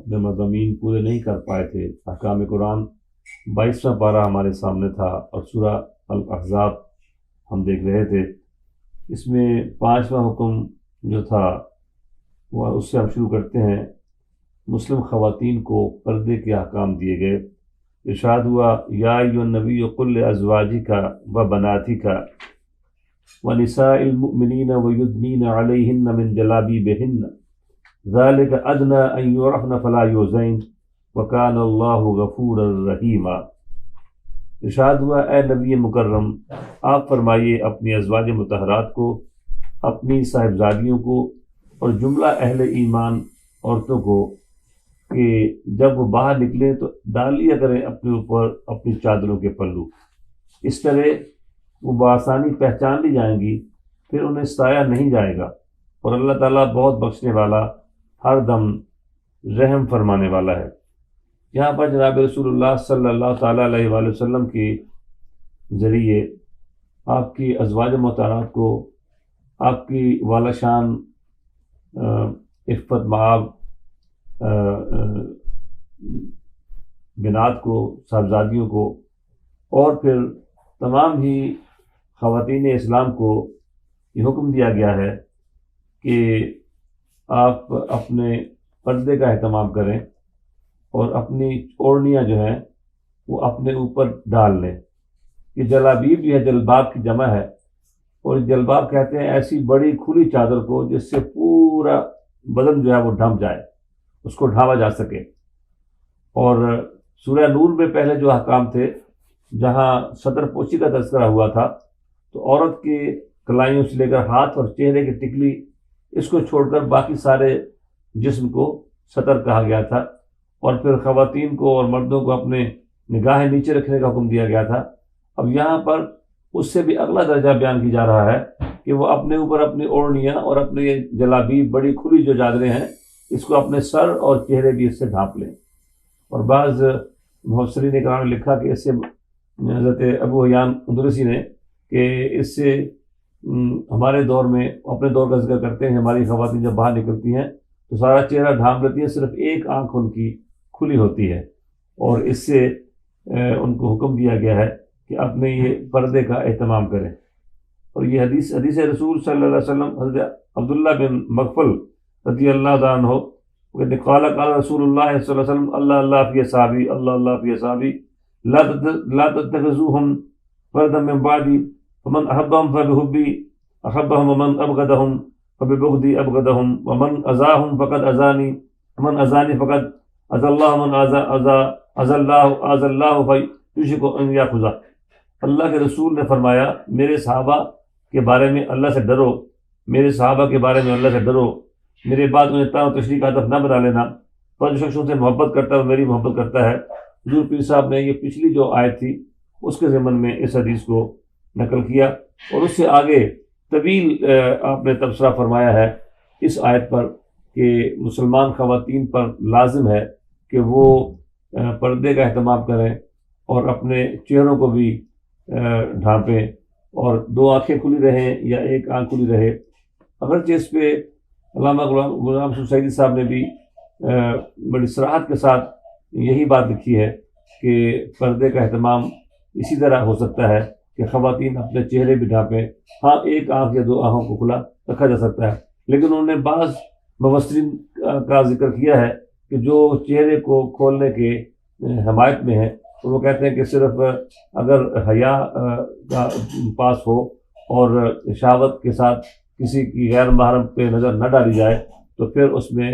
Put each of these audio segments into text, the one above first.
اپنے مضامین پورے نہیں کر پائے تھے۔ احکام قرآن 22واں پارہ ہمارے سامنے تھا اور سورہ الاحزاب ہم دیکھ رہے تھے۔ اس میں 5واں حکم جو تھا وہ اس سے ہم شروع کرتے ہیں۔ مسلم خواتین کو پردے کے احکام دیے گئے۔ ارشاد ہوا یا ایھا النبی قل لازواجک و بناتک ونساء المؤمنین ویدنین علیہن من جلابیبہن ذلک ادنی ان یعرفن فلا یؤذین وکان اللہ غفورا رحیما۔ ارشاد ہوا اے نبی مکرم، آپ فرمائیے اپنی ازواج مطہرات کو، اپنی صاحبزادیوں کو اور جملہ اہل ایمان عورتوں کو کہ جب وہ باہر نکلیں تو ڈال لیا کریں اپنے اوپر اپنی چادروں کے پلو، اس طرح وہ بآسانی پہچان لی جائیں گی، پھر انہیں ستایا نہیں جائے گا، اور اللہ تعالیٰ بہت بخشنے والا، ہر دم رحم فرمانے والا ہے۔ یہاں پر جناب رسول اللہ صلی اللہ تعالیٰ علیہ وآلہ وسلم کے ذریعے آپ کی ازواج مطہرات کو، آپ کی والا شان عفت مآب بنات کو، صاحبزادیوں کو، اور پھر تمام ہی خواتین اسلام کو یہ حکم دیا گیا ہے کہ آپ اپنے پردے کا اہتمام کریں اور اپنی اوڑھنیاں جو ہیں وہ اپنے اوپر ڈال لیں۔ یہ جلابیب جو ہے جلباب کی جمع ہے، اور جلباب کہتے ہیں ایسی بڑی کھلی چادر کو جس سے پورا بدن جو ہے وہ ڈھانپ جائے، اس کو ڈھانپا جا سکے۔ اور سورہ نور میں پہلے جو احکام تھے جہاں صدر پوشی کا تذکرہ ہوا تھا، تو عورت کے کلائیوں سے لے کر ہاتھ اور چہرے کی ٹکلی، اس کو چھوڑ کر باقی سارے جسم کو سطر کہا گیا تھا، اور پھر خواتین کو اور مردوں کو اپنے نگاہیں نیچے رکھنے کا حکم دیا گیا تھا۔ اب یہاں پر اس سے بھی اگلا درجہ بیان کی جا رہا ہے کہ وہ اپنے اوپر اپنی اوڑھنیاں اور اپنے یہ جلابیب بڑی کھلی جو چادریں ہیں اس کو اپنے سر اور چہرے بھی اس سے ڈھانپ لیں۔ اور بعض مفسرین کرام نے لکھا کہ اس سے حضرت ابو حیان اندلسی نے کہ اس سے ہمارے دور میں، اپنے دور کا ذکر کرتے ہیں، ہماری خواتین جب باہر نکلتی ہیں تو سارا چہرہ ڈھانپ لیتی ہیں، صرف ایک آنکھ ان کی کھلی ہوتی ہے، اور اس سے ان کو حکم دیا گیا ہے کہ اپنے یہ پردے کا اہتمام کریں۔ اور یہ حدیث رسول صلی اللہ علیہ وسلم حضرت عبداللہ بن مغفل رضی اللہ عنہ کہتے ہیں قال قال رسول اللہ صلی اللہ علیہ وسلم اللہ اللہ فی اصحابی اللہ اللہ فی اصحابی لا تتخذوهم فردا من بعدی فمن احبهم فبحبی احبهم ومن ابغضهم فببغضی ابغضهم ومن اذاهم فقد اذانی ومن اذانی فقد اذى الله من اذى الله فیوشک ان یاخذہ۔ اللہ کے رسول نے فرمایا میرے صحابہ کے بارے میں اللہ سے ڈرو، میرے صحابہ کے بارے میں اللہ سے ڈرو، میرے بعد انہیں تاں و تشریح کا ہدف نہ بنا لینا، پر جو شخص ان سے محبت کرتا ہے وہ میری محبت کرتا ہے۔ حضور پیر صاحب نے یہ پچھلی جو آیت تھی اس کے ضمن میں اس حدیث کو نقل کیا، اور اس سے آگے طویل آپ نے تبصرہ فرمایا ہے اس آیت پر کہ مسلمان خواتین پر لازم ہے کہ وہ پردے کا اہتمام کریں اور اپنے چہروں کو بھی ڈھانپیں، اور 2 آنکھیں کھلی رہیں یا ایک آنکھ کھلی رہے۔ اگرچہ اس پہ علامہ غلام رسول سعیدی صاحب نے بھی بڑی صراحت کے ساتھ یہی بات لکھی ہے کہ پردے کا اہتمام اسی طرح ہو سکتا ہے کہ خواتین اپنے چہرے بھی ڈھانپیں، ہاں ایک آنکھ یا 2 آنکھوں کو کھلا رکھا جا سکتا ہے، لیکن انہوں نے بعض مفسرین کا ذکر کیا ہے کہ جو چہرے کو کھولنے کے حمایت میں ہیں، تو وہ کہتے ہیں کہ صرف اگر حیا کا پاس ہو اور شہوت کے ساتھ کسی کی غیر محرم پہ نظر نہ ڈالی جائے تو پھر اس میں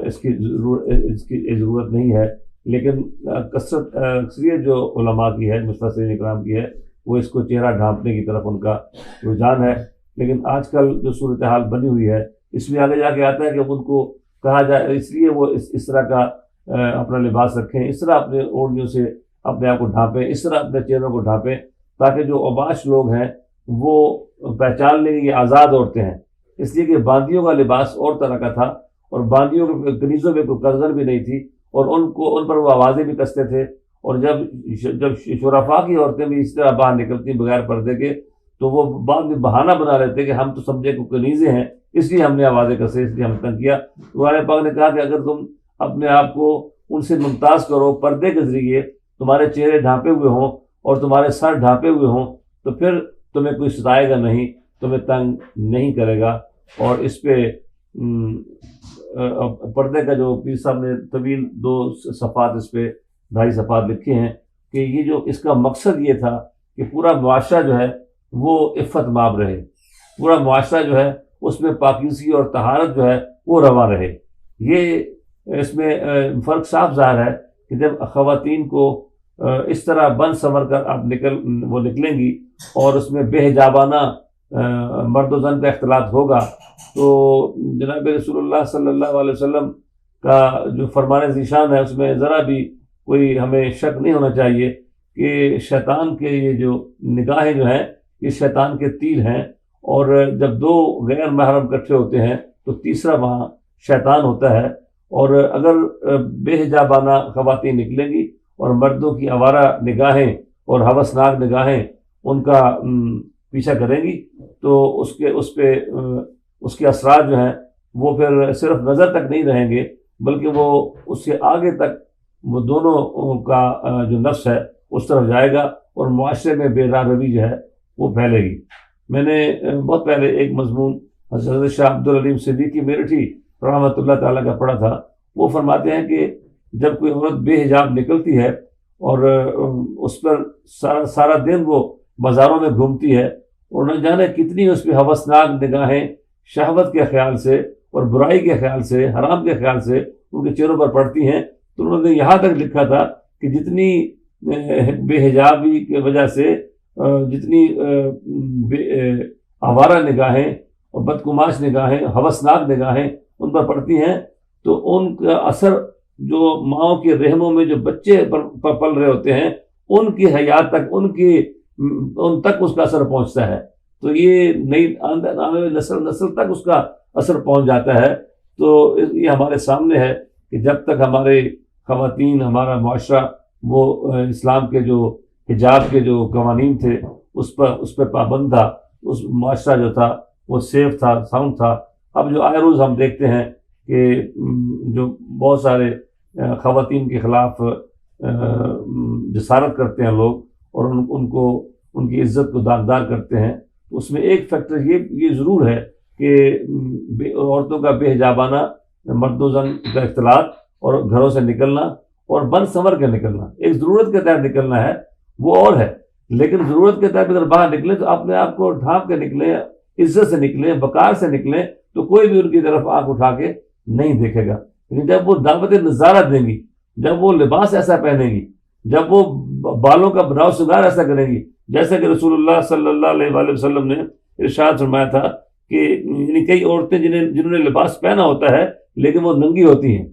اس کی ضرورت نہیں ہے، لیکن اکثریت جو علماء کی ہے، مفسرین اکرام کی ہے، وہ اس کو چہرہ ڈھانپنے کی طرف ان کا رجحان ہے۔ لیکن آج کل جو صورتحال بنی ہوئی ہے اس میں آگے جا کے آتا ہے کہ ان کو کہا جائے، اس لیے وہ اس طرح کا اپنا لباس رکھیں، اس طرح اپنے اوڑھنیوں سے اپنے آپ کو ڈھانپیں، اس طرح اپنے چہروں کو ڈھانپیں، تاکہ جو اوباش لوگ ہیں وہ پہچان لیں یہ آزاد عورتیں ہیں۔ اس لیے کہ باندیوں کا لباس اور طرح کا تھا، اور باندیوں کے کنیزوں میں کوئی قدر بھی نہیں تھی، اور ان پر وہ آوازیں بھی کستے تھے، اور جب شرفاء کی عورتیں بھی اس طرح باہر نکلتی بغیر پردے کے تو وہ بعد میں بہانہ بنا لیتے کہ ہم تو سمجھے کو کنیزیں ہیں، اس لیے ہم نے آوازیں کسے، اس لیے ہم تنگ کیا۔ قرآن پاک نے کہا کہ اگر تم اپنے آپ کو ان سے ممتاز کرو، پردے کے ذریعے تمہارے چہرے ڈھانپے ہوئے ہوں اور تمہارے سر ڈھانپے ہوئے ہوں، تو پھر تمہیں کوئی ستائے گا نہیں، تمہیں تنگ نہیں کرے گا۔ اور اس پہ پردے کا جو پیر صاحب نے طویل 2 صفحات اس پہ 2.5 صفحات لکھے ہیں کہ یہ جو اس کا مقصد یہ تھا کہ پورا معاشرہ جو ہے وہ عفت مآب رہے، پورا معاشرہ جو ہے اس میں پاکیزگی اور طہارت جو ہے وہ رواں رہے۔ یہ اس میں فرق صاف ظاہر ہے کہ جب خواتین کو اس طرح بن سنور کر آپ نکلیں گی اور اس میں بے حجابانہ مرد و زن کا اختلاط ہوگا، تو جناب رسول اللہ صلی اللہ علیہ وسلم کا جو فرمان ذیشان ہے اس میں ذرا بھی کوئی ہمیں شک نہیں ہونا چاہیے کہ شیطان کے یہ جو نگاہیں جو ہیں یہ شیطان کے تیر ہیں، اور جب 2 غیر محرم اکٹھے ہوتے ہیں تو تیسرا وہاں شیطان ہوتا ہے۔ اور اگر بے حجابانہ خواتین نکلیں گی اور مردوں کی آوارہ نگاہیں اور ہوسناک نگاہیں ان کا پیچھا کریں گی، تو اس کے اثرات جو ہیں وہ پھر صرف نظر تک نہیں رہیں گے، بلکہ وہ اس سے آگے تک وہ دونوں کا جو نفس ہے اس طرف جائے گا اور معاشرے میں بے راہ روی جو ہے وہ پھیلے گی۔ میں نے بہت پہلے ایک مضمون حضرت شاہ عبدالعلیم صدیقی میرٹھی رحمۃ اللہ تعالیٰ کا پڑھا تھا۔ وہ فرماتے ہیں کہ جب کوئی عورت بے حجاب نکلتی ہے اور اس پر سارا دن وہ بازاروں میں گھومتی ہے اور نہ جانے کتنی اس پہ ہوسناک نگاہیں شہوت کے خیال سے اور برائی کے خیال سے، حرام کے خیال سے ان کے چہروں پر پڑتی ہیں، تو انہوں نے یہاں تک لکھا تھا کہ جتنی بے حجابی کی وجہ سے جتنی آوارہ نگاہیں اور بدگماش نگاہیں، ہوسناک نگاہیں ان پر پڑتی ہیں، تو ان کا اثر جو ماؤں کے رحموں میں جو بچے پل رہے ہوتے ہیں ان کی حیات تک ان تک اس کا اثر پہنچتا ہے۔ تو یہ نئی آنے والی نسل تک اس کا اثر پہنچ جاتا ہے۔ تو یہ ہمارے سامنے ہے کہ جب تک ہمارے خواتین، ہمارا معاشرہ وہ اسلام کے جو حجاب کے جو قوانین تھے اس پہ پابند تھا، اس معاشرہ جو تھا وہ سیف تھا، ساؤنڈ تھا۔ اب جو آئے روز ہم دیکھتے ہیں کہ جو بہت سارے خواتین کے خلاف جسارت کرتے ہیں لوگ اور ان کی عزت کو داغدار کرتے ہیں، اس میں ایک فیکٹر یہ ضرور ہے کہ عورتوں کا بے حجابانہ مرد و زن کا اختلاط اور گھروں سے نکلنا اور بن سنور کے نکلنا، ایک ضرورت کے تحت نکلنا ہے وہ اور ہے، لیکن ضرورت کے تحت اگر باہر نکلیں تو اپنے آپ کو ڈھانپ کے نکلیں، عزت سے نکلیں، وقار سے نکلیں، تو کوئی بھی ان کی طرف آنکھ اٹھا کے نہیں دیکھے گا۔ لیکن جب وہ دعوت نظارہ دیں گی، جب وہ لباس ایسا پہنیں گی، جب وہ بالوں کا بناؤ سنگار ایسا کریں گی، جیسا کہ رسول اللہ صلی اللہ علیہ وآلہ وسلم نے ارشاد فرمایا تھا کہ یعنی کئی عورتیں جنہوں نے لباس پہنا ہوتا ہے لیکن وہ ننگی ہوتی ہیں۔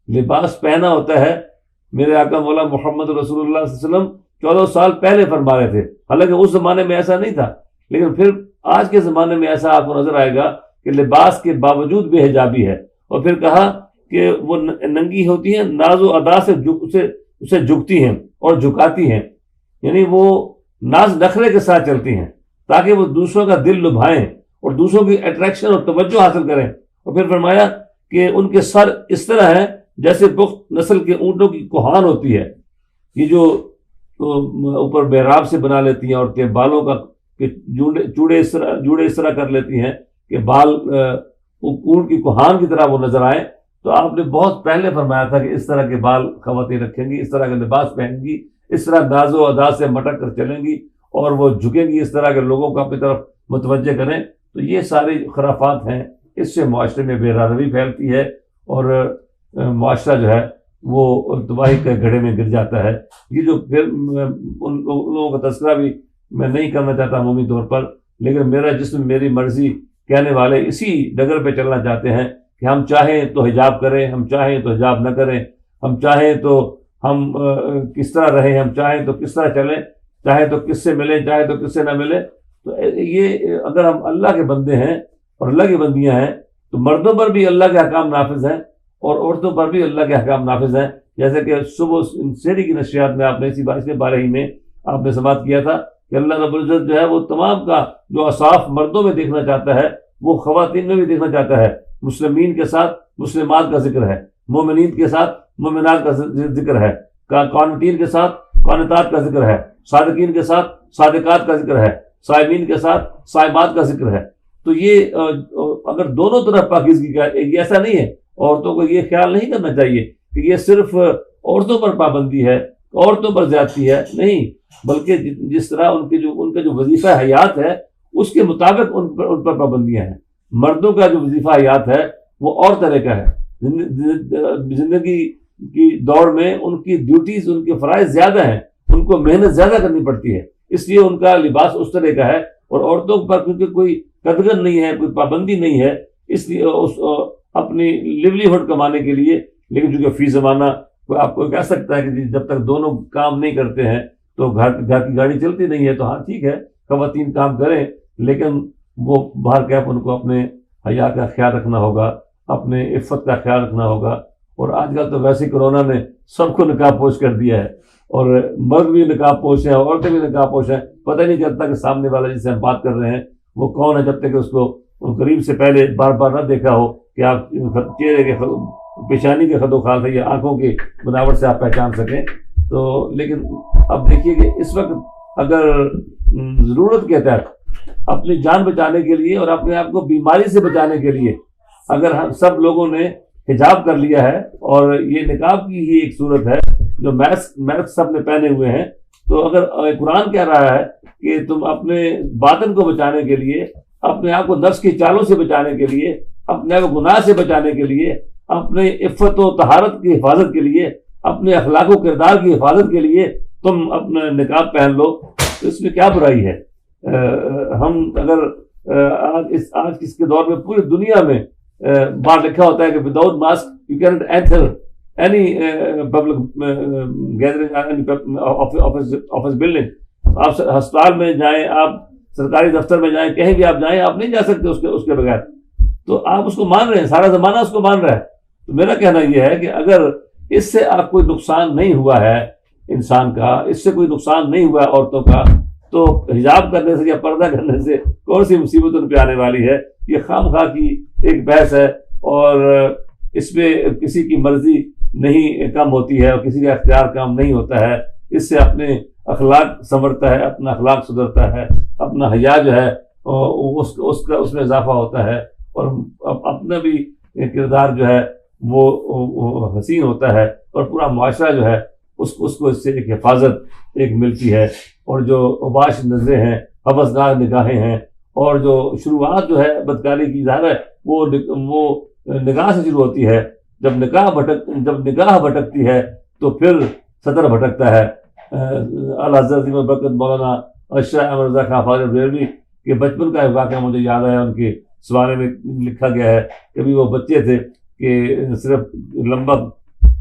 لباس پہنا ہوتا ہے، میرے آقا مولا محمد رسول اللہ صلی اللہ علیہ وسلم 14 سال پہلے فرما رہے تھے، حالانکہ اس زمانے میں ایسا نہیں تھا، لیکن پھر آج کے زمانے میں ایسا آپ کو نظر آئے گا کہ لباس کے باوجود بے حجابی ہے، اور پھر کہا کہ وہ ننگی ہوتی ہیں، ناز و ادا سے اسے جھکتی ہیں اور جھکاتی ہیں، یعنی وہ ناز نخرے کے ساتھ چلتی ہیں تاکہ وہ دوسروں کا دل لبھائیں اور دوسروں کی اٹریکشن اور توجہ حاصل کریں۔ اور پھر فرمایا کہ ان کے سر اس طرح ہیں جیسے پخت نسل کے اونٹوں کی کوہان ہوتی ہے، یہ جو اوپر محراب سے بنا لیتی ہیں عورتیں، بالوں کا جوڑے اس طرح کر لیتی ہیں کہ بال اونٹ کی کوہان کی طرح وہ نظر آئیں۔ تو آپ نے بہت پہلے فرمایا تھا کہ اس طرح کے بال خواتین رکھیں گی، اس طرح کا لباس پہنیں گی، اس طرح ناز و ادا سے مٹک کر چلیں گی اور وہ جھکیں گی اس طرح کے لوگوں کو اپنی طرف متوجہ کریں۔ تو یہ ساری خرافات ہیں، اس سے معاشرے میں بے روی پھیلتی ہے اور معاشرہ جو ہے وہ تباہی کے گڑھے میں گر جاتا ہے۔ یہ جو پھر ان لوگوں کا تذکرہ بھی میں نہیں کرنا چاہتا عمومی طور پر، لیکن میرا جسم میری مرضی کہنے والے اسی ڈگر پہ چلنا چاہتے ہیں کہ ہم چاہیں تو حجاب کریں، ہم چاہیں تو حجاب نہ کریں، ہم چاہیں تو ہم کس طرح رہیں، ہم چاہیں تو کس طرح چلیں، چاہے تو کس سے ملیں، چاہے تو کس سے نہ ملیں۔ تو یہ اگر ہم اللہ کے بندے ہیں اور اللہ کی بندیاں ہیں تو مردوں پر بھی اللہ کے احکام نافذ ہیں اور عورتوں پر بھی اللہ کے احکام نافذ ہیں، جیسے کہ صبح سحری کی نشریات میں آپ نے اسی بات کے بارے ہی میں آپ نے سماعت کیا تھا کہ اللہ رب العزت جو ہے وہ تمام کا جو اوصاف مردوں میں دیکھنا چاہتا ہے وہ خواتین میں بھی دیکھنا چاہتا ہے۔ مسلمین کے ساتھ مسلمات کا ذکر ہے، مومنین کے ساتھ مومنات کا ذکر ہے، قانتین کے ساتھ قانتات کا ذکر ہے، صادقین کے ساتھ صادقات کا ذکر ہے، صائمین کے ساتھ صائمات کا ذکر ہے۔ تو یہ اگر دونوں طرف پاکیزگی کا، یہ ایسا نہیں ہے، عورتوں کو یہ خیال نہیں کرنا چاہیے کہ یہ صرف عورتوں پر پابندی ہے، عورتوں پر زیادتی ہے، نہیں، بلکہ جس طرح ان کا جو وظیفہ حیات ہے اس کے مطابق ان پر پابندیاں ہیں۔ مردوں کا جو وظیفہ حیات ہے وہ اور طرح کا ہے، زندگی کی دوڑ میں ان کی ڈیوٹیز، ان کے فرائض زیادہ ہیں، ان کو محنت زیادہ کرنی پڑتی ہے، اس لیے ان کا لباس اس طرح کا ہے، اور عورتوں پر کیونکہ کوئی قدغن نہیں ہے، کوئی پابندی نہیں ہے، اس لیے اپنی لیولیہڈ کمانے کے لیے، لیکن چونکہ فی زمانہ کوئی آپ کو کہہ سکتا ہے کہ جب تک دونوں کام نہیں کرتے ہیں تو گھر کی گاڑی چلتی نہیں ہے، تو ہاں ٹھیک ہے خواتین کام کریں، لیکن وہ باہر کیف ان کو اپنے حیا کا خیال رکھنا ہوگا، اپنے عفت کا خیال رکھنا ہوگا۔ اور آج کل تو ویسے کرونا نے سب کو نقاب پوش کر دیا ہے، اور مرد بھی نقاب پوش ہیں، عورتیں بھی نقاب پوش ہیں، پتہ نہیں چلتا کہ سامنے والا جس سے ہم بات کر رہے ہیں وہ کون ہے، جب تک کہ اس کو قریب سے پہلے بار بار نہ دیکھا ہو کہ آپ چہرے کے پیشانی کے خد و خال سے یا آنکھوں کی بناوٹ سے آپ پہچان سکیں۔ تو لیکن اب دیکھیے کہ اس وقت اگر ضرورت کے تحت اپنی جان بچانے کے لیے اور اپنے آپ کو بیماری سے بچانے کے لیے اگر ہم سب لوگوں نے حجاب کر لیا ہے، اور یہ نقاب کی ہی ایک صورت ہے جو میسک سب نے پہنے ہوئے ہیں، تو اگر قرآن کہہ رہا ہے کہ تم اپنے باطن کو بچانے کے لیے، اپنے آپ کو نفس کی چالوں سے بچانے کے لیے، اپنے آپ کو گناہ سے بچانے کے لیے، اپنے عفت و طہارت کی حفاظت کے لیے، اپنے اخلاق و کردار کی حفاظت کے لیے تم اپنا نقاب پہن لو، تو اس میں کیا برائی ہے؟ ہم اگر آج کس کے دور میں پوری دنیا میں باہر لکھا ہوتا ہے کہ without mask you can't enter any public gathering, office building, آپ ہسپتال میں جائیں، آپ سرکاری دفتر میں جائیں، کہیں بھی آپ جائیں، آپ نہیں جا سکتے اس کے بغیر۔ تو آپ اس کو مان رہے ہیں، سارا زمانہ اس کو مان رہا ہے۔ تو میرا کہنا یہ ہے کہ اگر اس سے آپ کوئی نقصان نہیں ہوا ہے انسان کا، اس سے کوئی نقصان نہیں ہوا ہے عورتوں کا، تو حجاب کرنے سے یا پردہ کرنے سے کون سی مصیبت ان پہ آنے والی ہے؟ یہ خام خواہ کی ایک بحث ہے، اور اس میں کسی کی مرضی نہیں کم ہوتی ہے اور کسی کا اختیار کم نہیں ہوتا ہے۔ اس سے اپنے اخلاق سنورتا ہے، اپنا اخلاق سدھرتا ہے، اپنا حیا جو ہے اس میں اضافہ ہوتا ہے، اور اپنا بھی کردار جو ہے وہ حسین ہوتا ہے، اور پورا معاشرہ جو ہے اس کو اس سے ایک حفاظت ایک ملتی ہے۔ اور جو اوباش نظریں ہیں، حوثناک نگاہیں ہیں، اور جو شروعات جو ہے بدکاری کی ظاہر ہے وہ نگاہ سے شروع ہوتی ہے۔ جب نگاہ بھٹکتی ہے تو پھر سطر بھٹکتا ہے۔ اعلیٰ حضرت برکت مولانا اشرف احمد رضا خان فاضل بریلوی کے بچپن کا ایک واقعہ مجھے یاد آیا، ان کے سوارے میں لکھا گیا ہے، کبھی وہ بچے تھے کہ صرف لمبا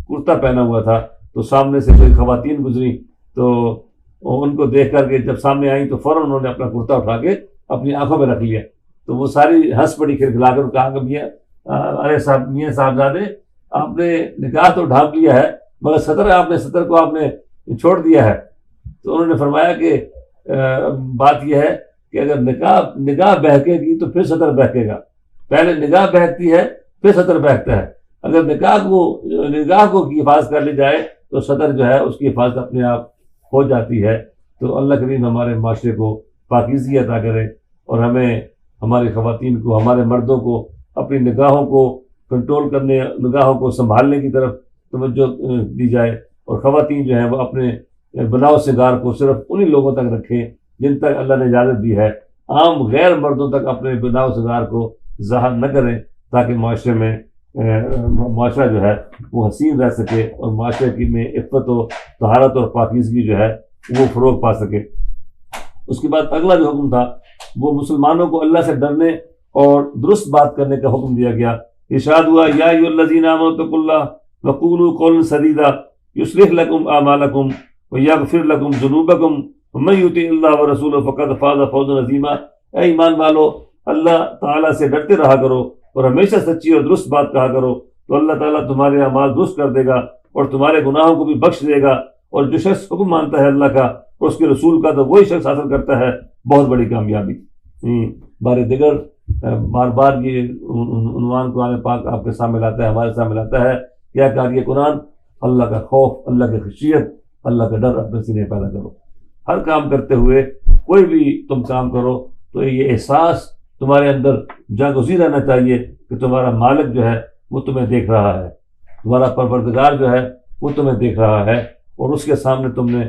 کرتا پہنا ہوا تھا، تو سامنے سے کوئی خواتین گزری، تو ان کو دیکھ کر کے جب سامنے آئیں تو فوراً انہوں نے اپنا کرتا اٹھا کے اپنی آنکھوں میں رکھ لیا، تو وہ ساری ہنس پڑی کھلکھلا کر، کہا کہ ارے صاحب، میاں صاحبزادے، آپ نے نکاح تو ڈھانپ لیا ہے مگر سطر کو آپ نے چھوڑ دیا ہے۔ تو انہوں نے فرمایا کہ بات یہ ہے کہ اگر نگاہ بہکے گی تو پھر سطر بہکے گا، پہلے نگاہ بہکتی ہے پھر سطر بہکتا ہے۔ اگر نگاہ کو کی حفاظت کر لی جائے تو سطر جو ہے اس کی حفاظت اپنے آپ ہو جاتی ہے۔ تو اللہ کریم ہمارے معاشرے کو پاکیزگی عطا کرے، اور ہمیں، ہماری خواتین کو، ہمارے مردوں کو اپنی نگاہوں کو کنٹرول کرنے، نگاہوں کو سنبھالنے کی طرف توجہ دی جائے، اور خواتین جو ہیں وہ اپنے بناؤ سنگار کو صرف انہی لوگوں تک رکھیں جن تک اللہ نے اجازت دی ہے، عام غیر مردوں تک اپنے بناؤ سنگار کو ظاہر نہ کریں، تاکہ معاشرے میں معاشرہ جو ہے وہ حسین رہ سکے، اور معاشرے کی میں عفت و طہارت اور پاکیزگی جو ہے وہ فروغ پا سکے۔ اس کے بعد اگلا جو حکم تھا وہ مسلمانوں کو اللہ سے ڈرنے اور درست بات کرنے کا حکم دیا گیا۔ ارشاد ہوا، یا ایھا الذین آمنوا اتقوا اللہ وقولوا قولا سدیدا یصلح لکم اعمالکم ویغفر لکم ذنوبکم ومن یطع اللہ ورسولہ فقد فاز فوزا عظیما۔ اے ایمان والو، اللہ تعالیٰ سے ڈرتے رہا کرو اور ہمیشہ سچی اور درست بات کہا کرو، تو اللہ تعالیٰ تمہارے اعمال درست کر دے گا اور تمہارے گناہوں کو بھی بخش دے گا، اور جو شخص حکم مانتا ہے اللہ کا اور اس کے رسول کا تو وہی شخص حاصل کرتا ہے بہت بڑی کامیابی۔ بار دیگر بار بار یہ عنوان قرآن پاک آپ کے سامنے لاتا ہے، ہمارے سامنے لاتا ہے کیا کاری قرآن؟ اللہ کا خوف، اللہ کی خشیت، اللہ کا ڈر اپنے سینے پیدا کرو۔ ہر کام کرتے ہوئے کوئی بھی تم کام کرو تو یہ احساس تمہارے اندر جاگزی رہنا چاہیے کہ تمہارا مالک جو ہے وہ تمہیں دیکھ رہا ہے، تمہارا پروردگار جو ہے وہ تمہیں دیکھ رہا ہے، اور اس کے سامنے تم نے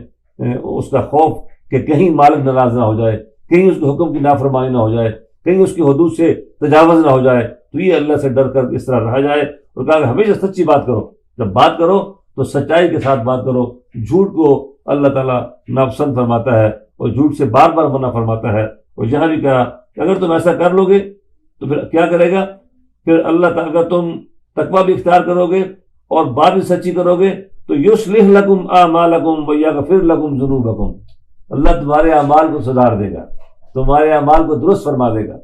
اس کا خوف کہ کہیں مالک ناراض نہ ہو جائے، کہیں اس کے حکم کی نافرمانی نہ ہو جائے، کہیں اس کی حدود سے تجاوز نہ ہو جائے، تو یہ اللہ سے ڈر کر اس طرح رہا جائے۔ اور کہا کہ ہمیشہ سچی بات کرو، جب بات کرو تو سچائی کے ساتھ بات کرو۔ جھوٹ کو اللہ تعالیٰ ناپسند فرماتا ہے اور جھوٹ سے بار بار منع فرماتا ہے۔ اور یہاں بھی کہا کہ اگر تم ایسا کر لو گے تو پھر کیا کرے گا؟ پھر اللہ تعالیٰ کا تم تقویٰ بھی اختیار کرو گے اور بات بھی سچی کرو گے تو یصلح لکم اعمالکم ویغفر لکم ذنوبکم، اللہ تمہارے اعمال کو سدھار دے گا، تمہارے اعمال کو درست فرما دے گا،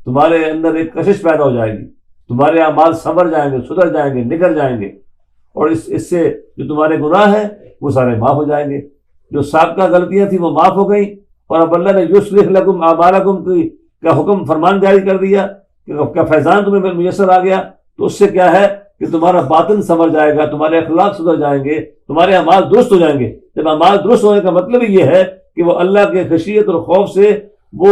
تمہارے اندر ایک کشش پیدا ہو جائے گی، تمہارے اعمال سنور جائیں گے، سدھر جائیں گے، نکھر جائیں گے، اور اس سے جو تمہارے گناہ ہیں وہ سارے معاف ہو جائیں گے۔ جو سابقہ غلطیاں تھیں وہ معاف ہو گئیں، اور اب اللہ نے یصلح لکم اعمالکم کا حکم فرمان جاری کر دیا کہ فیضان تمہیں میسر آ گیا، تو اس سے کیا ہے کہ تمہارا باطن سنور جائے گا، تمہارے اخلاق سدھر جائیں گے، تمہارے اعمال درست ہو جائیں گے۔ جب اعمال درست ہونے کا مطلب یہ ہے کہ وہ اللہ کے خشیت اور خوف سے وہ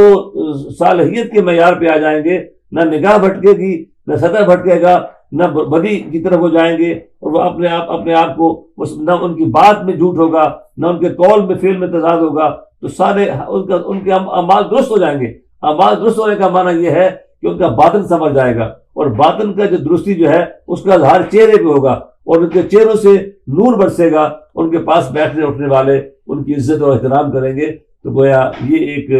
صالحیت کے معیار پہ آ جائیں گے، نہ نگاہ بھٹکے گی، نہ سطح بھٹکے گا، نہ بدی کی طرف وہ جائیں گے، اور وہ اپنے آپ کو نہ ان کی بات میں جھوٹ ہوگا، نہ ان کے قول میں فعل میں تضاد ہوگا، تو سارے ان کے اعمال درست ہو جائیں گے۔ اعمال درست ہونے کا معنی یہ ہے کہ ان کا باطن سنور جائے گا، اور باطن کا جو درستی جو ہے اس کا اظہار چہرے پہ ہوگا، اور ان کے چہروں سے نور برسے گا، ان کے پاس بیٹھنے اٹھنے والے ان کی عزت اور احترام کریں گے۔ تو گویا یہ ایک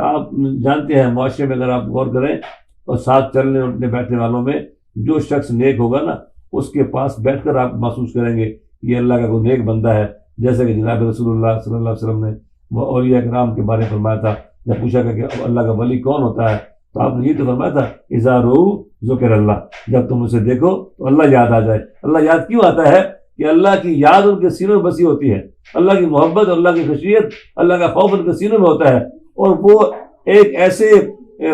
آپ جانتے ہیں معاشرے میں اگر آپ غور کریں اور ساتھ چلنے اٹھنے بیٹھنے والوں میں جو شخص نیک ہوگا نا، اس کے پاس بیٹھ کر آپ محسوس کریں گے یہ اللہ کا کوئی نیک بندہ ہے۔ جیسے کہ جناب رسول اللہ صلی اللہ علیہ وسلم نے وہ اولیاء کرام کے بارے میں فرمایا تھا، جب پوچھا کہ اللہ کا ولی کون ہوتا ہے تو آپ نے یہ تو فرمایا تھا اذا رؤوا ذکر اللہ، جب تم اسے دیکھو تو اللہ یاد آ جائے۔ اللہ یاد کیوں آتا ہے؟ کہ اللہ کی یاد ان کے سینوں میں بسی ہوتی ہے، اللہ کی محبت، اللہ کی خشیت، اللہ کا خوف ان کے سینوں میں ہوتا ہے، اور وہ ایک ایسے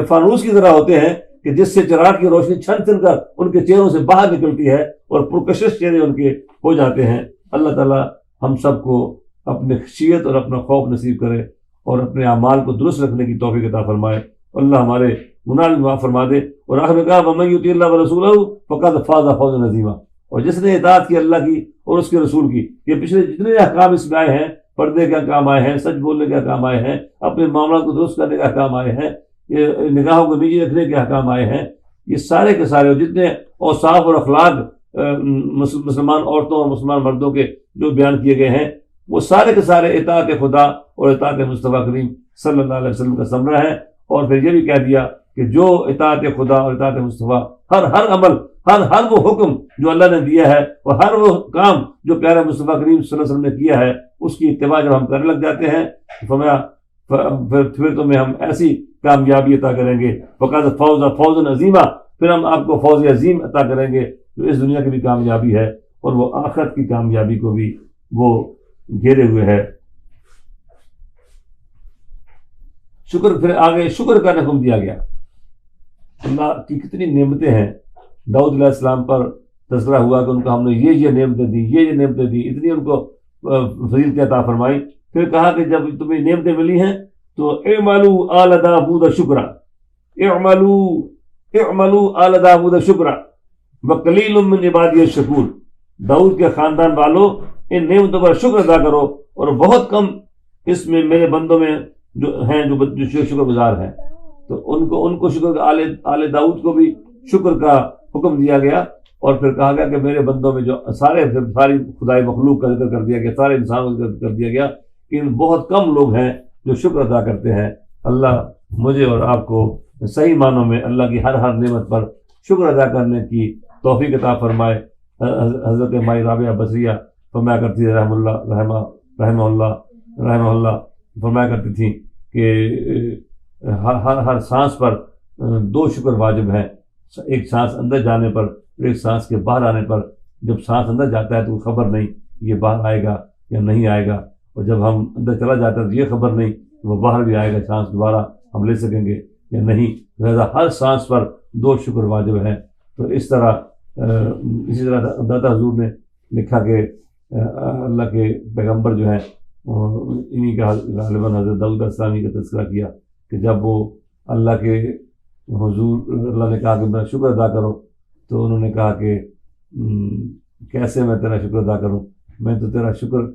فانوس کی طرح ہوتے ہیں کہ جس سے چراغ کی روشنی چھن چھن کر ان کے چہروں سے باہر نکلتی ہے اور پرکشش چہرے ان کے ہو جاتے ہیں۔ اللہ تعالیٰ ہم سب کو اپنے خشیت اور اپنا خوف نصیب کرے اور اپنے اعمال کو درست رکھنے کی توفیق عطا فرمائے۔ اللہ ہمارے گناہ بھی معاف فرما دے۔ اور آخر میں کہا وَمَن يُطِعِ اللَّهَ وَرَسُولَهُ فَقَدْ فَازَ فَوْزًا عَظِيمًا، اور جس نے اطاعت کی اللہ کی اور اس کے رسول کی، یہ پچھلے جتنے احکام اس میں آئے ہیں، پردے کے احکام آئے ہیں، سچ بولنے کے احکام آئے ہیں، اپنے معاملات کو درست کرنے کے احکام آئے ہیں، یہ نگاہوں کو نیچے رکھنے کے احکام آئے ہیں، یہ سارے کے سارے جتنے اوصاف اور اخلاق مسلمان عورتوں اور مسلمان مردوں کے جو بیان کیے گئے ہیں، وہ سارے کے سارے اطاعت خدا اور اطاعت مصطفیٰ کریم صلی اللہ علیہ وسلم کا ثمرہ ہے۔ اور پھر یہ بھی کہہ دیا کہ جو اطاعت خدا اور اطاعت مصطفیٰ، ہر عمل، ہر وہ حکم جو اللہ نے دیا ہے اور ہر وہ کام جو پیارے مصطفیٰ کریم صلی اللہ علیہ وسلم نے کیا ہے، اس کی اتباع جب ہم کرنے لگ جاتے ہیں پھر تمہیں ہم ایسی کامیابی عطا کریں گے، فقط فوزا عظیمہ، پھر ہم آپ کو فوز عظیم عطا کریں گے جو اس دنیا کی بھی کامیابی ہے اور وہ آخرت کی کامیابی کو بھی وہ گھیرے ہوئے ہے۔ شکر، پھر آگے شکر کا حکم دیا گیا۔ اللہ کی کتنی نعمتیں ہیں۔ داؤد علیہ السلام پر تذکرہ ہوا کہ ان کو ہم نے یہ نعمتیں دی، یہ نعمتیں دی، اتنی ان کو فضیلت عطا فرمائی۔ پھر کہا کہ جب تمہیں نعمتیں ملی ہیں تو اعملوا آل داؤد شکرا، اعملوا آل داؤد شکرا وقلیل من عبادی الشکور، داؤد کے خاندان والوں ان نعمتوں پر شکر ادا کرو، اور بہت کم اس میں میرے بندوں میں جو ہیں جو شکر گزار ہیں۔ تو ان کو شکر، آل داؤد کو بھی شکر کا حکم دیا گیا، اور پھر کہا گیا کہ میرے بندوں میں جو ساری خدائی مخلوق کا ذکر کر دیا گیا، سارے انسانوں کا ذکر کر دیا گیا کہ بہت کم لوگ ہیں جو شکر ادا کرتے ہیں۔ اللہ مجھے اور آپ کو صحیح معنوں میں اللہ کی ہر نعمت پر شکر ادا کرنے کی توفیق عطا فرمائے۔ حضرت مائی رابعہ بصریہ فرمایا کرتی تھی رحمہ اللہ فرمایا کرتی تھیں کہ ہر سانس پر 2 شکر واجب ہیں، ایک سانس اندر جانے پر اور ایک سانس کے باہر آنے پر۔ جب سانس اندر جاتا ہے تو خبر نہیں یہ باہر آئے گا یا نہیں آئے گا، اور جب ہم اندر چلا جاتا ہے تو یہ خبر نہیں وہ باہر بھی آئے گا، سانس دوبارہ ہم لے سکیں گے یا نہیں۔ لہٰذا ہر سانس پر 2 شکر واجب ہیں۔ تو اس طرح اسی طرح داتا حضور نے لکھا کہ اللہ کے پیغمبر جو ہیں انہی کا غالباً حضرت داؤد السلامی کا تذکرہ کیا کہ جب وہ اللہ کے حضور اللہ نے کہا کہ میرا شکر ادا کرو، تو انہوں نے کہا کہ کیسے میں تیرا شکر ادا کروں، میں تو تیرا شکر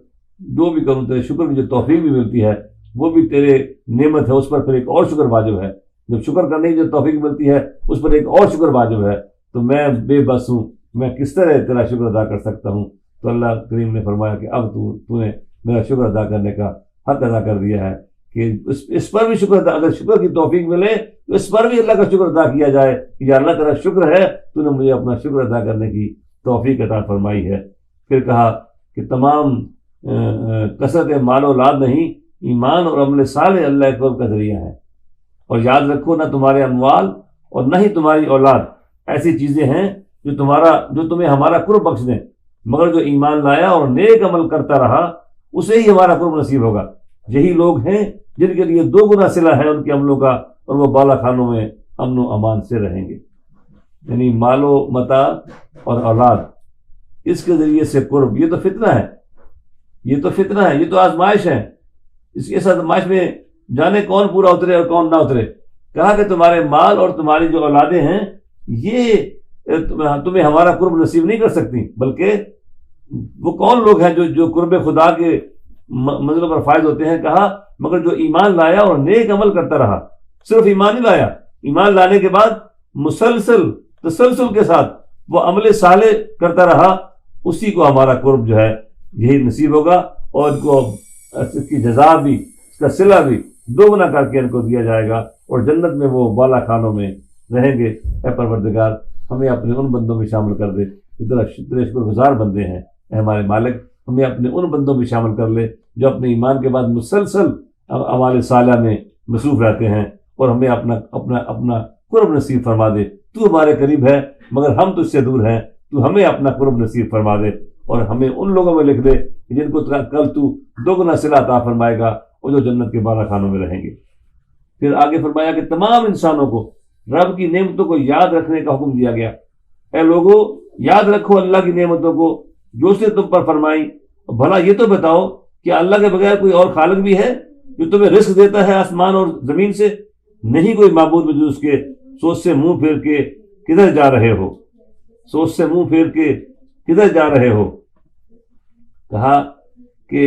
جو بھی کروں، تیرے شکر کی جو توفیق بھی ملتی ہے وہ بھی تیرے نعمت ہے، اس پر پھر ایک اور شکر واجب ہے، جب شکر کرنے کی جو توفیق ملتی ہے اس پر ایک اور شکر واجب ہے، تو میں بے بس ہوں، میں کس طرح تیرا شکر ادا کر سکتا ہوں؟ تو اللہ کریم نے فرمایا کہ اب تو نے میرا شکر ادا کرنے کا حق ادا کر دیا ہے کہ اس پر بھی شکر ادا، اگر شکر کی توفیق ملے تو اس پر بھی اللہ کا شکر ادا کیا جائے کہ یا اللہ تیرا شکر ہے، تو نے مجھے اپنا شکر ادا کرنے کی توفیق عطا فرمائی ہے۔ پھر کہا کہ تمام کثرت مال و اولاد نہیں، ایمان اور عمل صالح اللہ کے قرب کا ذریعہ ہے، اور یاد رکھو نہ تمہارے اموال اور نہ ہی تمہاری اولاد ایسی چیزیں ہیں جو تمہیں ہمارا قرب بخش دیں، مگر جو ایمان لایا اور نیک عمل کرتا رہا اسے ہی ہمارا قرب نصیب ہوگا۔ یہی لوگ ہیں جن کے لیے 2 گنا صلہ ہے ان کے عملوں کا، اور وہ بالا خانوں میں امن و امان سے رہیں گے۔ یعنی مال و متاع اور اولاد، اس کے ذریعے سے قرب، یہ تو فتنہ ہے، یہ تو آزمائش ہے۔ اس آزمائش میں جانے کون پورا اترے اور کون نہ اترے۔ کہا کہ تمہارے مال اور تمہاری جو اولادیں ہیں یہ تمہیں ہمارا قرب نصیب نہیں کر سکتی، بلکہ وہ کون لوگ ہیں جو قرب خدا کے منزلوں پر فائز ہوتے ہیں۔ کہا مگر جو ایمان لایا اور نیک عمل کرتا رہا، صرف ایمان ہی لایا، ایمان لانے کے بعد تسلسل کے ساتھ وہ عمل صالح کرتا رہا، اسی کو ہمارا قرب جو ہے یہی نصیب ہوگا، اور ان کو اس کی جزا بھی، اس کا صلہ بھی 2 گنا کر کے ان کو دیا جائے گا، اور جنت میں وہ بالا خانوں میں رہیں گے۔ اے پروردگار ہمیں اپنے ان بندوں میں شامل کر دے جو تیرے شکر گزار بندے ہیں۔ اے ہمارے مالک ہمیں اپنے ان بندوں میں شامل کر لے جو اپنے ایمان کے بعد مسلسل اعمال صالحہ میں مصروف رہتے ہیں، اور ہمیں اپنا قرب نصیب فرما دے۔ تو ہمارے قریب ہے مگر ہم تجھ سے دور ہیں، تو ہمیں اپنا قرب نصیب فرما دے، اور ہمیں ان لوگوں میں لکھ دے جن کو کل تو 2 گنا صلہ عطا فرمائے گا، اور جو جنت کے بالا خانوں میں رہیں گے۔ پھر آگے فرمایا کہ تمام انسانوں کو رب کی نعمتوں کو یاد رکھنے کا حکم دیا گیا۔ اے لوگو یاد رکھو اللہ کی نعمتوں کو جو اس نے تم پر فرمائی، بھلا یہ تو بتاؤ کہ اللہ کے بغیر کوئی اور خالق بھی ہے جو تمہیں رزق دیتا ہے آسمان اور زمین سے؟ نہیں کوئی معبود بجز اس کے، سوچ سے منہ پھیر کے کدھر جا رہے ہو، سوچ سے منہ پھیر کے کدھر جا رہے ہو۔ کہا کہ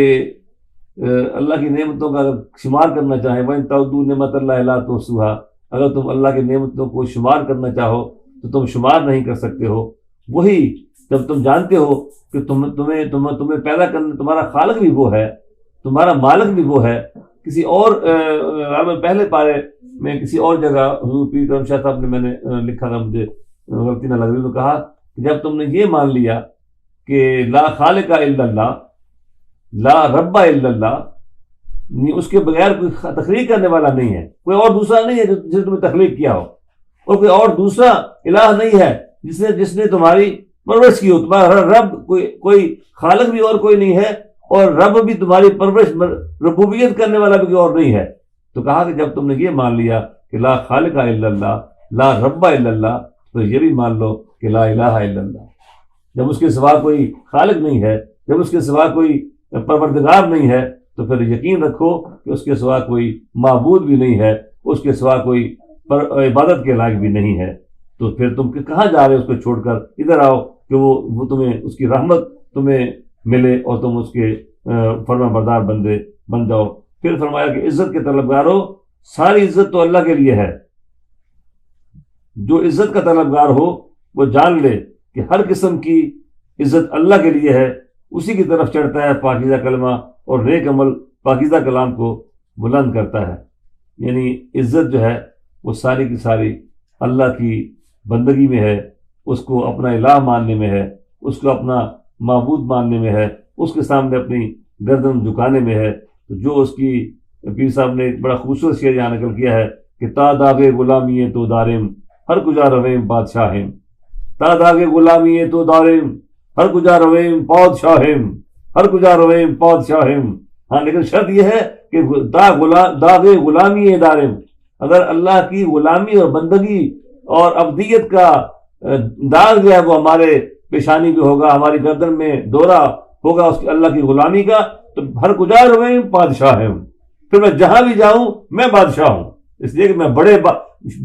اللہ کی نعمتوں کا اگر شمار کرنا چاہیں، وَإِن تَعُدُّوا نِعْمَتَ اللَّهِ لَا تُحْصُوهَا، اگر تم اللہ کی نعمتوں کو شمار کرنا چاہو تو تم شمار نہیں کر سکتے ہو۔ وہی جب تم جانتے ہو کہ تمہیں پیدا کرنے تمہارا خالق بھی وہ ہے، تمہارا مالک بھی وہ ہے۔ کسی اور پہلے پارے میں کسی اور جگہ حضور پیر کرم شاہ صاحب نے، میں نے لکھا تھا، مجھے غلطی نہ لگ رہی، تو کہا کہ جب تم نے یہ مان لیا کہ لا خالق الا اللہ، لا رب الا اللہ، اس کے بغیر کوئی تخلیق کرنے والا نہیں ہے، کوئی اور دوسرا نہیں ہے جس نے تمہیں تخلیق کیا ہو، اور کوئی اور دوسرا الہ نہیں ہے جس نے تمہاری پرورش کی ہو۔ تمہارا رب کوئی خالق بھی اور کوئی نہیں ہے، اور رب بھی تمہاری پرورش ربوبیت کرنے والا بھی کوئی اور نہیں ہے۔ تو کہا کہ جب تم نے یہ مان لیا کہ لا خالق الا اللہ، لا رب الا اللہ، تو یہ بھی مان لو کہ لا الہ الا اللہ۔ جب اس کے سوا کوئی خالق نہیں ہے، جب اس کے سوا کوئی پروردگار نہیں ہے، تو پھر یقین رکھو کہ اس کے سوا کوئی معبود بھی نہیں ہے، اس کے سوا کوئی عبادت کے لائق بھی نہیں ہے۔ تو پھر تم کہاں جا رہے اس کو چھوڑ کر؟ ادھر آؤ کہ وہ تمہیں اس کی رحمت تمہیں ملے اور تم اس کے فرما بردار بندے بن جاؤ۔ پھر فرمایا کہ عزت کے طلبگاروں، ساری عزت تو اللہ کے لیے ہے۔ جو عزت کا طلبگار ہو وہ جان لے کہ ہر قسم کی عزت اللہ کے لیے ہے، اسی کی طرف چڑھتا ہے پاکیزہ کلمہ، اور نیک عمل پاکیزہ کلام کو بلند کرتا ہے۔ یعنی عزت جو ہے وہ ساری کی ساری اللہ کی بندگی میں ہے، اس کو اپنا الہ ماننے میں ہے، اس کو اپنا معبود ماننے میں ہے، اس کے سامنے اپنی گردن جھکانے میں ہے۔ تو جو اس کی پیر صاحب نے ایک بڑا خوبصورت شعر یہاں نقل کیا ہے کہ تا داغ غلامی تو دارم ہر کجا رویم بادشاہم، تا داغ غلامی تو دارم ہر کجا رویم بادشاہم، ہر کجا رویم بادشاہم۔ ہاں لیکن شرط یہ ہے کہ داغ غلامی دارم، اگر اللہ کی غلامی اور بندگی اور عبدیت کا داغ جو ہے وہ ہمارے پیشانی پہ ہوگا، ہماری گردن میں دورہ ہوگا اس کی اللہ کی غلامی کا، تو ہر گزار ہوئے بادشاہ ہیں، پھر میں جہاں بھی جاؤں میں بادشاہ ہوں، اس لیے کہ میں بڑے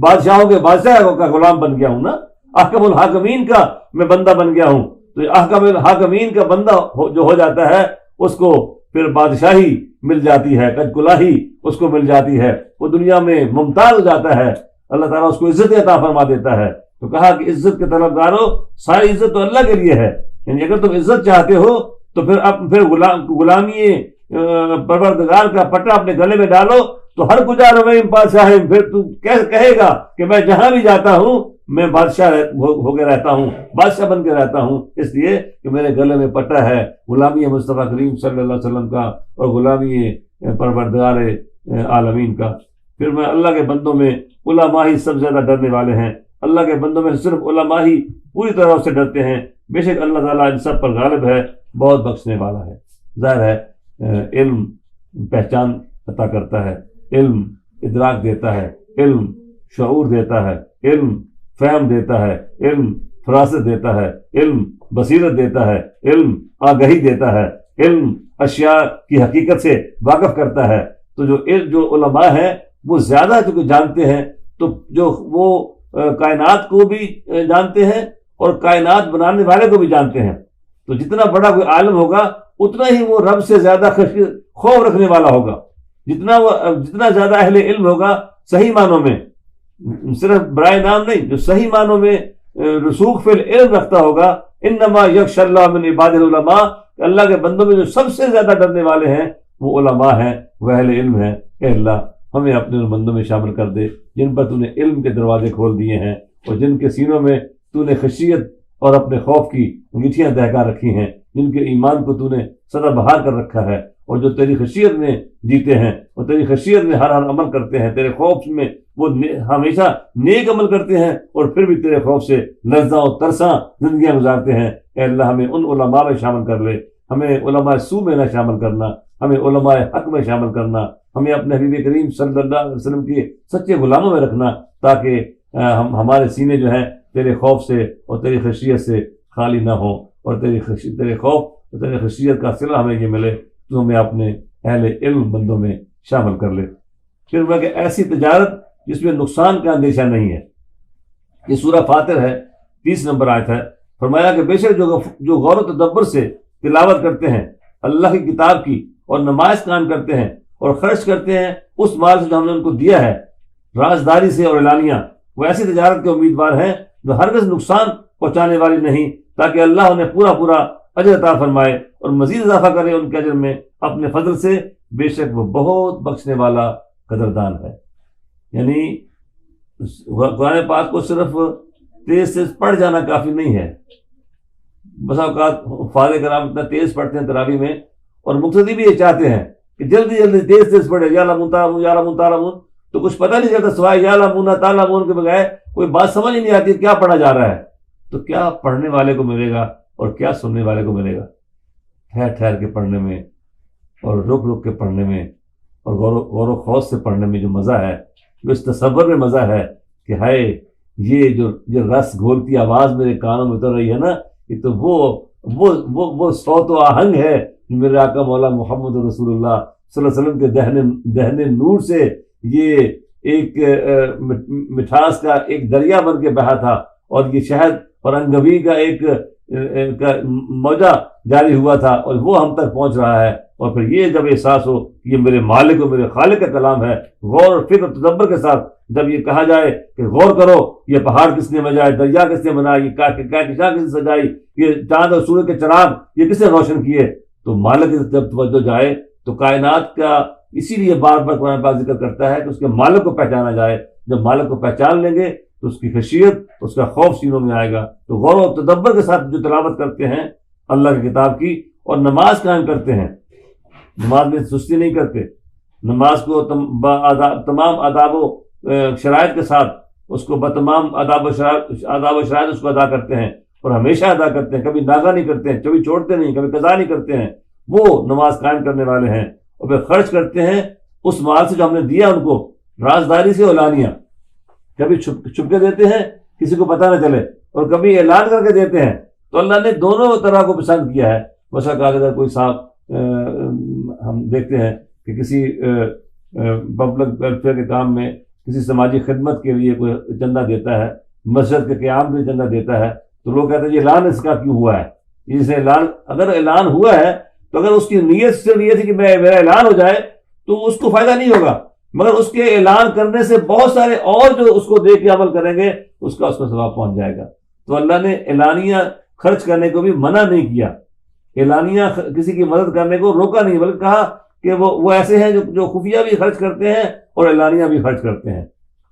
بادشاہوں کے بادشاہ کا غلام بن گیا ہوں نا، احکم الحاکمین کا میں بندہ بن گیا ہوں۔ تو احکم الحاکمین کا بندہ جو ہو جاتا ہے اس کو پھر بادشاہی مل جاتی ہے، کج کلاہی اس کو مل جاتی ہے، وہ دنیا میں ممتاز ہو جاتا ہے، اللہ تعالیٰ اس کو عزت عطا فرما دیتا ہے۔ تو کہا کہ عزت کے طلبگاروں، ساری عزت تو اللہ کے لیے ہے، یعنی اگر تم عزت چاہتے ہو تو پھر غلامی پروردگار کا پٹا اپنے گلے میں ڈالو، تو ہر گزار میں بادشاہ، پھر تو کہے گا کہ میں جہاں بھی جاتا ہوں میں بادشاہ ہو کے رہتا ہوں، بادشاہ بن کے رہتا ہوں، اس لیے کہ میرے گلے میں پٹا ہے غلامی مصطفیٰ کریم صلی اللہ علیہ وسلم کا اور غلامی پروردگار عالمین کا۔ پھر میں اللہ کے بندوں میں علماء ہی سب سے زیادہ ڈرنے والے ہیں، اللہ کے بندوں میں صرف علماء ہی پوری طرح سے ڈرتے ہیں، بے شک اللہ تعالیٰ ان سب پر غالب ہے، بہت بخشنے والا ہے۔ ظاہر ہے علم پہچان عطا کرتا ہے، علم ادراک دیتا ہے، علم شعور دیتا ہے، علم فہم دیتا ہے، علم فراست دیتا ہے، علم بصیرت دیتا ہے، علم آگہی دیتا ہے، علم اشیاء کی حقیقت سے واقف کرتا ہے۔ تو جو علماء ہیں وہ زیادہ جو جانتے ہیں، تو جو وہ کائنات کو بھی جانتے ہیں اور کائنات بنانے والے کو بھی جانتے ہیں، تو جتنا بڑا کوئی عالم ہوگا اتنا ہی وہ رب سے زیادہ خوف رکھنے والا ہوگا، جتنا زیادہ اہل علم ہوگا صحیح معنوں میں، صرف برائے نام نہیں، جو صحیح معنوں میں رسوخ فی العلم رکھتا ہوگا، انما یخشی اللہ من عباد العلماء، اللہ کے بندوں میں جو سب سے زیادہ ڈرنے والے ہیں وہ علماء ہیں، وہ اہل علم ہیں۔ اے اللہ ہمیں اپنے ان بندوں میں شامل کر دے جن پر تو نے علم کے دروازے کھول دیے ہیں، اور جن کے سینوں میں تو نے خشیت اور اپنے خوف کی انگیٹھیاں دہکا رکھی ہیں، جن کے ایمان کو تو نے سدا بہار کر رکھا ہے، اور جو تیری خشیت میں جیتے ہیں اور تیری خشیت میں ہر عمل کرتے ہیں، تیرے خوف میں وہ ہمیشہ نیک عمل کرتے ہیں، اور پھر بھی تیرے خوف سے لرزاں اور ترساں زندگیاں گزارتے ہیں۔ اے اللہ ہمیں ان علماء میں شامل کر لے، ہمیں علماء سو میں نہ شامل کرنا، ہمیں علماء حق میں شامل کرنا، ہمیں اپنے حبیب کریم صلی اللہ علیہ وسلم کے سچے غلاموں میں رکھنا، تاکہ ہمارے سینے جو ہیں تیرے خوف سے اور تیری خشیت سے خالی نہ ہوں، اور تیرے خوف اور تیری خشیت کا صلہ ہمیں یہ ملے، تو ہمیں اپنے اہل علم بندوں میں شامل کر لے۔ پھر وہ کہ ایسی تجارت جس میں نقصان کا اندیشہ نہیں ہے۔ یہ سورہ فاطر ہے، 30 نمبر آیت ہے۔ فرمایا کہ بے شک جو غور و تدبر سے تلاوت کرتے ہیں اللہ کی کتاب کی، اور نماز قائم کرتے ہیں اور خرچ کرتے ہیں اس مال سے جو ہم نے ان کو دیا ہے رازداری سے اور اعلانیہ، وہ ایسی تجارت کے امیدوار ہیں جو ہرگز نقصان پہنچانے والی نہیں، تاکہ اللہ انہیں پورا اجر عطا فرمائے اور مزید اضافہ کرے ان کے اجر میں اپنے فضل سے، بے شک وہ بہت بخشنے والا قدردان ہے۔ یعنی قرآن پاک کو صرف تیز پڑھ جانا کافی نہیں ہے۔ بسا اوقات فارغ کرام اتنا تیز پڑھتے ہیں تراویح میں، اور مقتدی بھی یہ چاہتے ہیں کہ جلدی تیز پڑھے، یا لمون تالمون یا لمون تالمون، تو کچھ پتہ نہیں چلتا سوائے یا لمون تالمون کے بغیر کوئی بات سمجھ ہی نہیں آتی کیا پڑھا جا رہا ہے۔ تو کیا پڑھنے والے کو ملے گا اور کیا سننے والے کو ملے گا؟ ٹھہر کے پڑھنے میں اور رک کے پڑھنے میں اور غور و خوض سے پڑھنے میں جو مزہ ہے، جو اس تصور میں مزہ ہے کہ ہائے یہ رس گھولتی آواز میرے کانوں میں اتر رہی ہے نا، یہ تو وہ صوت و آہنگ ہے جو میرے آقا مولا محمد رسول اللہ صلی اللہ علیہ وسلم کے دہنے نور سے یہ ایک مٹھاس کا ایک دریا بن کے بہا تھا، اور یہ شہد اور انگبی کا ایک موجہ جاری ہوا تھا، اور وہ ہم تک پہنچ رہا ہے۔ اور پھر یہ جب احساس ہو کہ یہ میرے مالک و میرے خالق کا کلام ہے، غور اور فکر تدبر کے ساتھ جب یہ کہا جائے کہ غور کرو، یہ پہاڑ کس نے بجائے، دریا کس نے بنایا، یہ کہکشاں کس نے سجائی، یہ چاند اور سورج کے چراغ یہ کس نے روشن کیے، تو مالک کی جب توجہ جائے تو کائنات کا اسی لیے بار بار قرآن پاک ذکر کرتا ہے کہ اس کے مالک کو پہچانا جائے۔ جب مالک کو پہچان لیں گے تو اس کی خشیت، اس کا خوف سینوں میں آئے گا۔ تو غور و تدبر کے ساتھ جو تلاوت کرتے ہیں اللہ کی کتاب کی اور نماز قائم کرتے ہیں، نماز میں سستی نہیں کرتے، نماز کو تمام آداب و شرائط کے ساتھ اس کو بتمام آداب و شرائط اس کو ادا کرتے ہیں، اور ہمیشہ ادا کرتے ہیں، کبھی ناغہ نہیں کرتے ہیں، کبھی چھوڑتے نہیں، کبھی قضا نہیں کرتے ہیں، وہ نماز قائم کرنے والے ہیں۔ اور پھر خرچ کرتے ہیں اس مال سے جو ہم نے دیا ان کو رازداری سے اعلانیہ، کبھی چھپ کے دیتے ہیں کسی کو پتہ نہ چلے، اور کبھی اعلان کر کے دیتے ہیں. تو اللہ نے دونوں طرح کو پسند کیا ہے. بس اگر کوئی صاحب ہم دیکھتے ہیں کہ کسی پبلک ویلفیئر کے کام میں کسی سماجی خدمت کے لیے کوئی چندہ دیتا ہے، مسجد کے قیام کے لیے چندہ دیتا ہے، تو لوگ کہتے ہیں یہ اعلان اس کا کیوں ہوا ہے؟ جس نے اعلان، اگر اعلان ہوا ہے تو اگر اس کی نیت سے یہ تھی کہ میرا اعلان ہو جائے تو اس کو فائدہ نہیں ہوگا، مگر اس کے اعلان کرنے سے بہت سارے اور جو اس کو دیکھ کے عمل کریں گے اس کا ثواب پہنچ جائے گا. تو اللہ نے اعلانیہ خرچ کرنے کو بھی منع نہیں کیا، اعلانیہ کسی کی مدد کرنے کو روکا نہیں، بلکہ کہا کہ وہ ایسے ہیں جو خفیہ بھی خرچ کرتے ہیں اور اعلانیہ بھی خرچ کرتے ہیں.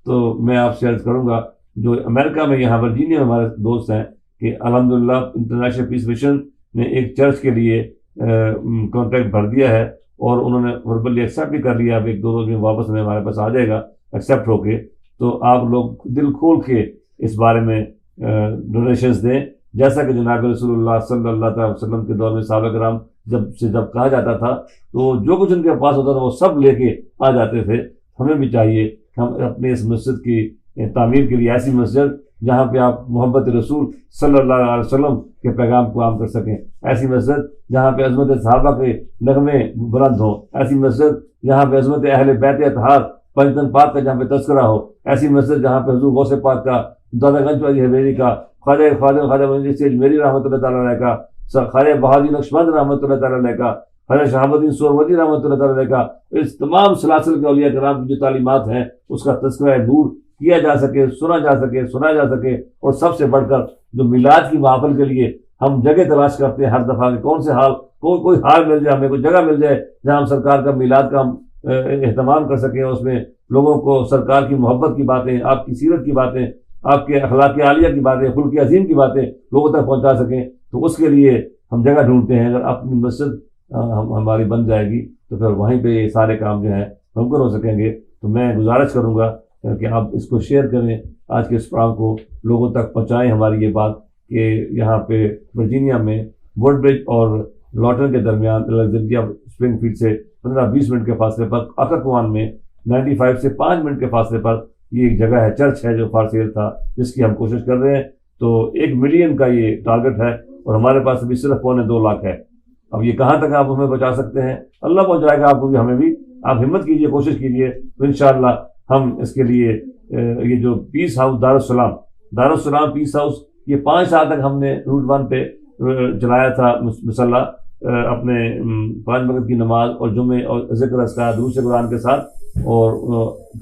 تو میں آپ سے عرض کروں گا، جو امریکہ میں یہاں ورجینیا میں ہمارے دوست ہیں، کہ الحمدللہ انٹرنیشنل پیس مشن نے ایک چرچ کے لیے کانٹریکٹ بھر دیا ہے اور انہوں نے وربلی ایکسیپٹ بھی کر لیا. اب 1-2 روز میں واپس ہمارے پاس آ جائے گا ایکسیپٹ ہو کے. تو آپ لوگ دل کھول کے اس بارے میں ڈونیشنز دیں، جیسا کہ جناب رسول اللہ صلی اللہ علیہ وسلم کے دور میں صحابہ کرام جب کہا جاتا تھا تو جو کچھ ان کے پاس ہوتا تھا وہ سب لے کے آ جاتے تھے. ہمیں بھی چاہیے کہ ہم اپنے اس مسجد کی تعمیر کے لیے ایسی مسجد جہاں پہ آپ محبت رسول صلی اللہ علیہ وسلم کے پیغام کو عام کر سکیں، ایسی مسجد جہاں پہ عظمت صحابہ کے نغمے بلند ہوں، ایسی مسجد جہاں پہ عظمت اہل بیت اطہار پنجتن پاک کا جہاں پہ تذکرہ ہو، ایسی مسجد جہاں پہ حضور غوث پاک کا، دادا گنج والی حویلی کا، خواجہ منجی میری رحمۃ اللہ تعالیٰ علیہ کا، خواجہ بہادر نقشبند رحمۃ اللہ تعالیٰ علیہ کا، خواجہ شہاب الدین سہروردی رحمۃ اللہ تعالیٰ علیہ کا، اس تمام سلاسل کے اولیاء کرام کی جو تعلیمات ہیں اس کا تذکرہ نور کیا جا سکے، سنا جا سکے، سنایا جا سکے. اور سب سے بڑھ کر جو میلاد کی محفل کے لیے ہم جگہ تلاش کرتے ہیں ہر دفعہ کہ کون سے حال کوئی حال مل جائے، ہمیں کوئی جگہ مل جائے جہاں ہم سرکار کا میلاد کا ہم اہتمام کر سکیں، اس میں لوگوں کو سرکار کی محبت کی باتیں، آپ کی سیرت کی باتیں، آپ کے اخلاق عالیہ کی باتیں، خلق عظیم کی باتیں لوگوں تک پہنچا سکیں. تو اس کے لیے ہم جگہ ڈھونڈتے ہیں. اگر اپنی مسجد ہماری بن جائے گی تو پھر وہیں پہ یہ سارے کام جو ہیں ممکن ہو سکیں گے. تو میں گزارش کروں گا کہ آپ اس کو شیئر کریں، آج کے اس پروگرام کو لوگوں تک پہنچائیں ہماری یہ بات کہ یہاں پہ ورجینیا میں ووڈ برج اور لوٹن کے درمیان الیگزینڈریا اسپرنگ فیلڈ سے 15-20 منٹ کے فاصلے پر، اکاکوان میں 95 سے 5 منٹ کے فاصلے پر یہ ایک جگہ ہے، چرچ ہے جو فار سیل تھا، جس کی ہم کوشش کر رہے ہیں. تو 1 ملین کا یہ ٹارگٹ ہے اور ہمارے پاس ابھی صرف 2.25 لاکھ ہے. اب یہ کہاں تک آپ ہمیں پہنچا سکتے ہیں؟ اللہ پہنچائے گا آپ کو بھی، ہمیں بھی. آپ ہمت کیجئے، کوشش کیجئے، تو انشاءاللہ ہم اس کے لیے یہ جو پیس ہاؤس دارالسلام پیس ہاؤس، یہ 5 سال تک ہم نے روٹ 1 پہ چلایا تھا مسلح، اپنے 5 وقت کی نماز اور جمعے اور ذکر اذکار دروس قرآن کے ساتھ. اور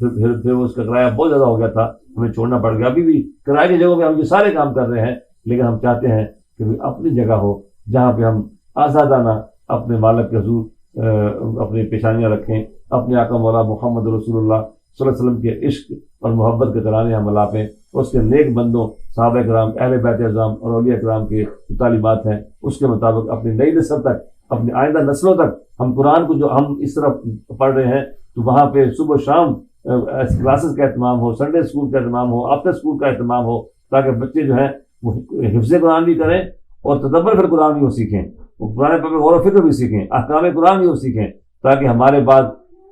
پھر اس کا کرایہ بہت زیادہ ہو گیا تھا، ہمیں چھوڑنا پڑ گیا. ابھی بھی کرایے کی جگہوں پہ ہم یہ سارے کام کر رہے ہیں، لیکن ہم چاہتے ہیں کہ اپنی جگہ ہو جہاں پہ ہم آزادانہ اپنے مالک کے حضور اپنی پیشانیاں رکھیں، اپنے آقا مولا محمد رسول اللہ صلی اللہ علیہ وسلم کے عشق اور محبت کے ترانے ہم الاپیں، اس کے نیک بندوں صحابہ کرام، اہل بیت اعظام اور اولیاء کرام کے جو تعلیمات ہیں اس کے مطابق اپنی نئی نسل تک، اپنی آئندہ نسلوں تک ہم قرآن کو جو ہم اس طرح پڑھ رہے ہیں تو وہاں پہ صبح شام کلاسز کا اہتمام ہو، سنڈے اسکول کا اہتمام ہو، آفٹر اسکول کا اہتمام ہو، تاکہ بچے جو ہیں وہ حفظ قرآن بھی کریں اور تدبر فی القرآن بھی وہ سیکھیں، وہ قرآن پر غور و فکر بھی سیکھیں، احکام قرآن بھی وہ سیکھیں، تاکہ ہمارے بعد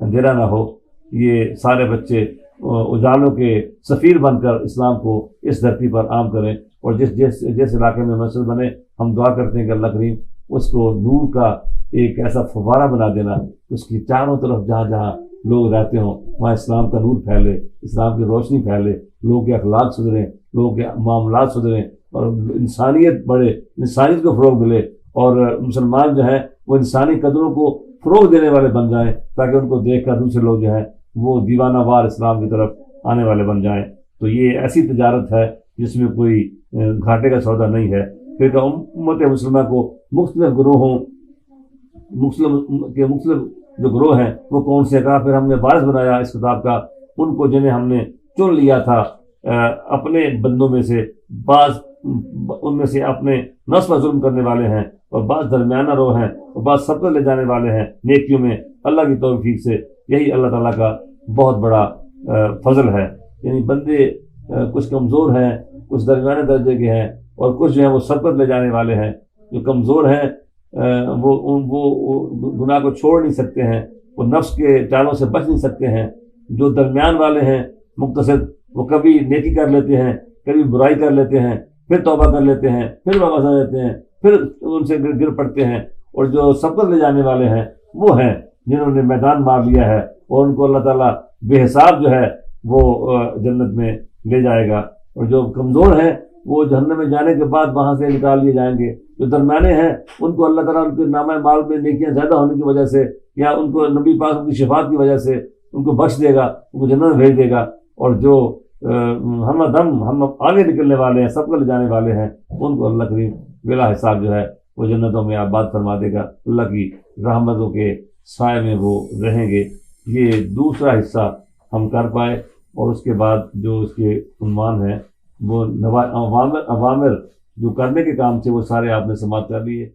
اندھیرا نہ ہو. یہ سارے بچے اجالوں کے سفیر بن کر اسلام کو اس دھرتی پر عام کریں. اور جس علاقے میں مسجد بنے، ہم دعا کرتے ہیں کہ اللہ کریم اس کو نور کا ایک ایسا فوارہ بنا دینا، اس کی چاروں طرف جہاں جہاں لوگ رہتے ہوں وہاں اسلام کا نور پھیلے، اسلام کی روشنی پھیلے، لوگوں کے اخلاق سدھریں، لوگوں کے معاملات سدھریں اور انسانیت بڑھے، انسانیت کو فروغ ملے اور مسلمان جو ہیں وہ انسانی قدروں کو فروغ دینے والے بن جائیں، تاکہ ان کو دیکھ کر دوسرے لوگ جو ہیں وہ دیوانہ وار اسلام کی طرف آنے والے بن جائیں. تو یہ ایسی تجارت ہے جس میں کوئی گھاٹے کا سودا نہیں ہے. پھر امت مسلمہ کو مختلف گروہوں، مختلف جو گروہ ہیں وہ کون سے، کہا پھر ہم نے باعث بنایا اس کتاب کا ان کو جنہیں ہم نے چن لیا تھا اپنے بندوں میں سے، بعض ان میں سے اپنے نفس پر ظلم کرنے والے ہیں اور بعض درمیانہ رو ہیں اور بعض سبقت لے جانے والے ہیں نیکیوں میں اللہ کی توفیق سے. یہی اللہ تعالیٰ کا بہت بڑا فضل ہے. یعنی بندے کچھ کمزور ہیں، کچھ درمیانے درجے کے ہیں اور کچھ جو ہیں وہ سبقت لے جانے والے ہیں. جو کمزور ہیں وہ گناہ کو چھوڑ نہیں سکتے ہیں، وہ نفس کے چالوں سے بچ نہیں سکتے ہیں. جو درمیان والے ہیں مقتصد، وہ کبھی نیکی کر لیتے ہیں، کبھی برائی کر لیتے ہیں، پھر توبہ کر لیتے ہیں، پھر واپس آ جاتے ہیں، پھر ان سے گر پڑتے ہیں، اور جو سبقت لے جانے والے ہیں وہ ہیں جنہوں نے میدان مار لیا ہے، اور ان کو اللہ تعالیٰ بے حساب جو ہے وہ جنت میں لے جائے گا، اور جو کمزور ہیں وہ جہنم میں جانے کے بعد وہاں سے نکال لیے جائیں گے، جو درمیانے ہیں ان کو اللہ تعالیٰ ان کے نامہ مال میں نیکیاں زیادہ ہونے کی وجہ سے، یا ان کو نبی پاک کی شفاعت کی وجہ سے ان کو بخش دے گا، ان کو جنت میں بھیج دے گا، اور جو ہم آگے نکلنے والے ہیں، سب کو لے جانے والے ہیں، ان کو اللہ کریم بلا حساب جو ہے وہ جنتوں میں آباد فرما دے گا، اللہ کی رحمتوں کے سائے میں وہ رہیں گے۔ یہ دوسرا حصہ ہم کر پائے، اور اس کے بعد جو اس کے عنوان ہے وہ عوامر جو کرنے کے کام تھے وہ سارے آپ نے سماعت کر لیے۔